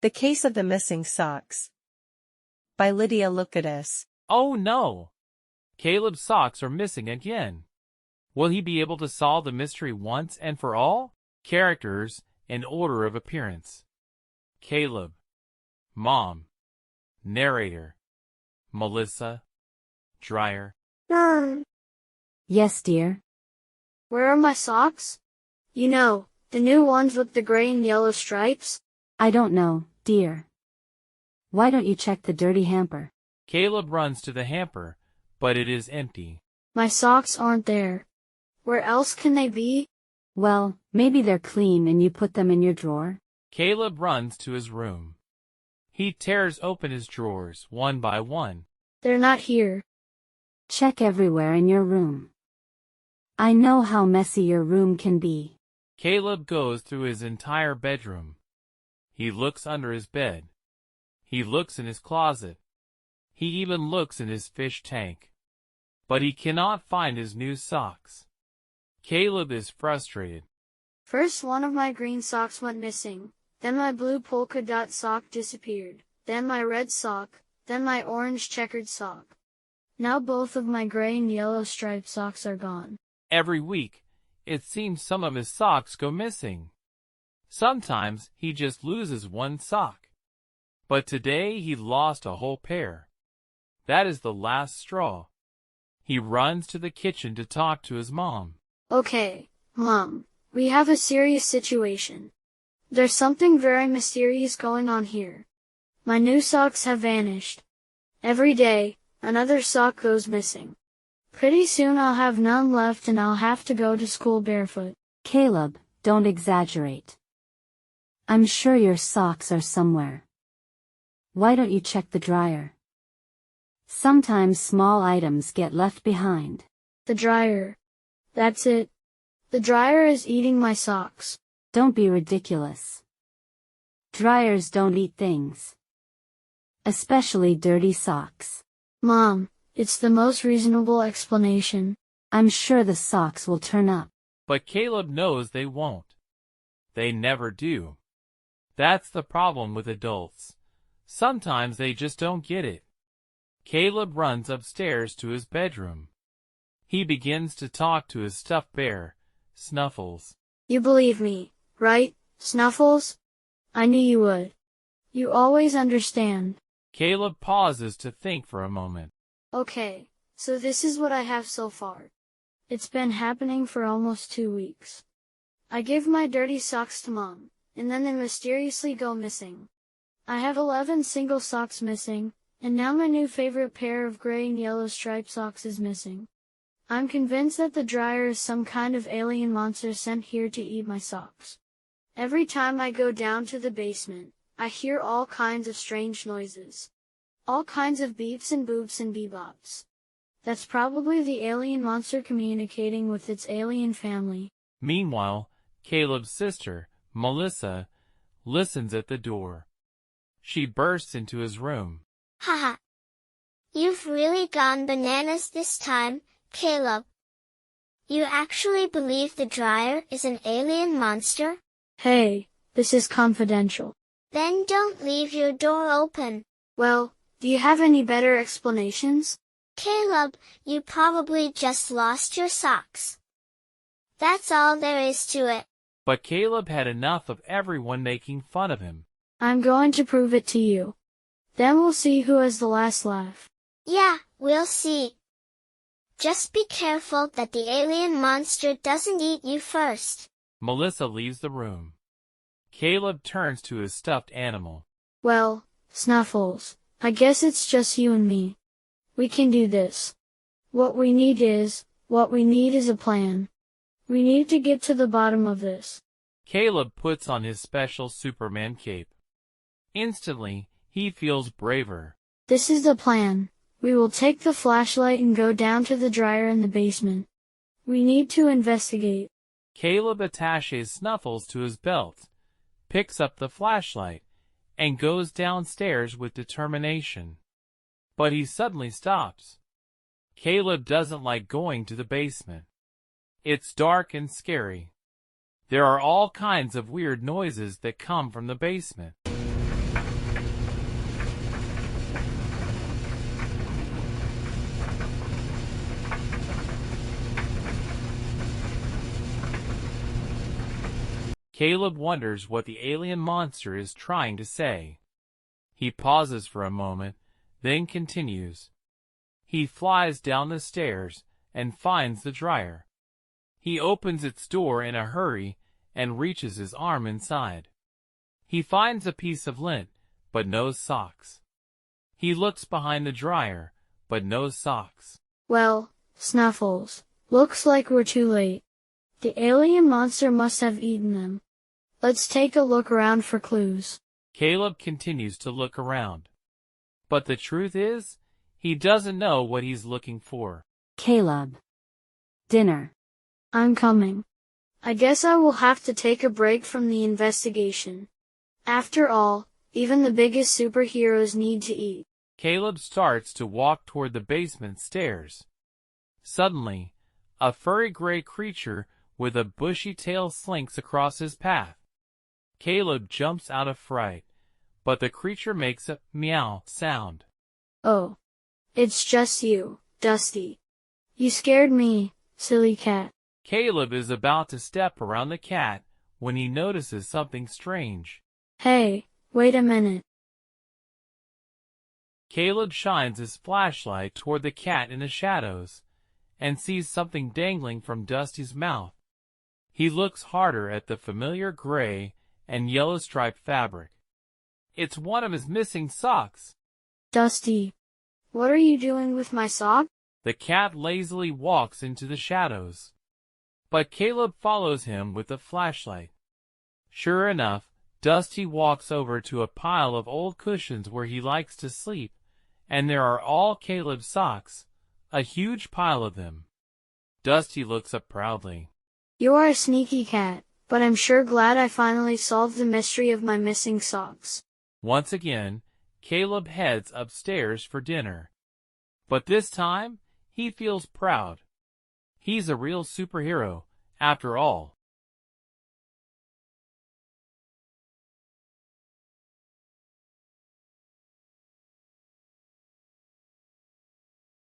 The Case of the Missing Socks. By Lydia Lukidis. Oh no! Caleb's socks are missing again. Will he be able to solve the mystery once and for all? Characters in order of appearance. Caleb. Mom. Narrator. Melissa. Dryer. Mom. Yes, dear. Where are my socks? You know, the new ones with the gray and yellow stripes? I don't know, dear. Why don't you check the dirty hamper? Caleb runs to the hamper, but it is empty. My socks aren't there. Where else can they be? Well, maybe they're clean and you put them in your drawer. Caleb runs to his room. He tears open his drawers one by one. They're not here. Check everywhere in your room. I know how messy your room can be. Caleb goes through his entire bedroom. He looks under his bed. He looks in his closet. He even looks in his fish tank. But he cannot find his new socks. Caleb is frustrated. First one of my green socks went missing, then my blue polka dot sock disappeared, then my red sock, then my orange checkered sock. Now both of my gray and yellow striped socks are gone. Every week, it seems some of his socks go missing. Sometimes he just loses one sock. But today he lost a whole pair. That is the last straw. He runs to the kitchen to talk to his mom. Okay, Mom, we have a serious situation. There's something very mysterious going on here. My new socks have vanished. Every day, another sock goes missing. Pretty soon I'll have none left and I'll have to go to school barefoot. Caleb, don't exaggerate. I'm sure your socks are somewhere. Why don't you check the dryer? Sometimes small items get left behind. The dryer. That's it. The dryer is eating my socks. Don't be ridiculous. Dryers don't eat things. Especially dirty socks. Mom, it's the most reasonable explanation. I'm sure the socks will turn up. But Caleb knows they won't. They never do. That's the problem with adults. Sometimes they just don't get it. Caleb runs upstairs to his bedroom. He begins to talk to his stuffed bear, Snuffles. You believe me, right, Snuffles? I knew you would. You always understand. Caleb pauses to think for a moment. Okay, so this is what I have so far. It's been happening for almost 2 weeks. I give my dirty socks to Mom, and then they mysteriously go missing. I have 11 single socks missing, and now my new favorite pair of gray and yellow striped socks is missing. I'm convinced that the dryer is some kind of alien monster sent here to eat my socks. Every time I go down to the basement, I hear all kinds of strange noises. All kinds of beeps and boops and bebops. That's probably the alien monster communicating with its alien family. Meanwhile, Caleb's sister, Melissa, listens at the door. She bursts into his room. Haha. You've really gone bananas this time, Caleb. You actually believe the dryer is an alien monster? Hey, this is confidential. Then don't leave your door open. Well, do you have any better explanations? Caleb, you probably just lost your socks. That's all there is to it. But Caleb had enough of everyone making fun of him. I'm going to prove it to you. Then we'll see who has the last laugh. Yeah, we'll see. Just be careful that the alien monster doesn't eat you first. Melissa leaves the room. Caleb turns to his stuffed animal. Well, Snuffles, I guess it's just you and me. We can do this. What we need is a plan. We need to get to the bottom of this. Caleb puts on his special Superman cape. Instantly, he feels braver. This is the plan. We will take the flashlight and go down to the dryer in the basement. We need to investigate. Caleb attaches Snuffles to his belt, picks up the flashlight, and goes downstairs with determination. But he suddenly stops. Caleb doesn't like going to the basement. It's dark and scary. There are all kinds of weird noises that come from the basement. Caleb wonders what the alien monster is trying to say. He pauses for a moment, then continues. He flies down the stairs and finds the dryer. He opens its door in a hurry and reaches his arm inside. He finds a piece of lint, but no socks. He looks behind the dryer, but no socks. Well, Snuffles, looks like we're too late. The alien monster must have eaten them. Let's take a look around for clues. Caleb continues to look around. But the truth is, he doesn't know what he's looking for. Caleb. Dinner. I'm coming. I guess I will have to take a break from the investigation. After all, even the biggest superheroes need to eat. Caleb starts to walk toward the basement stairs. Suddenly, a furry gray creature with a bushy tail slinks across his path. Caleb jumps out of fright, but the creature makes a meow sound. Oh. It's just you, Dusty. You scared me, silly cat. Caleb is about to step around the cat when he notices something strange. Hey, wait a minute. Caleb shines his flashlight toward the cat in the shadows and sees something dangling from Dusty's mouth. He looks harder at the familiar gray and yellow striped fabric. It's one of his missing socks. Dusty, what are you doing with my sock? The cat lazily walks into the shadows, but Caleb follows him with the flashlight. Sure enough, Dusty walks over to a pile of old cushions where he likes to sleep, and there are all Caleb's socks, a huge pile of them. Dusty looks up proudly. You are a sneaky cat, but I'm sure glad I finally solved the mystery of my missing socks. Once again, Caleb heads upstairs for dinner. But this time, he feels proud. He's a real superhero, after all.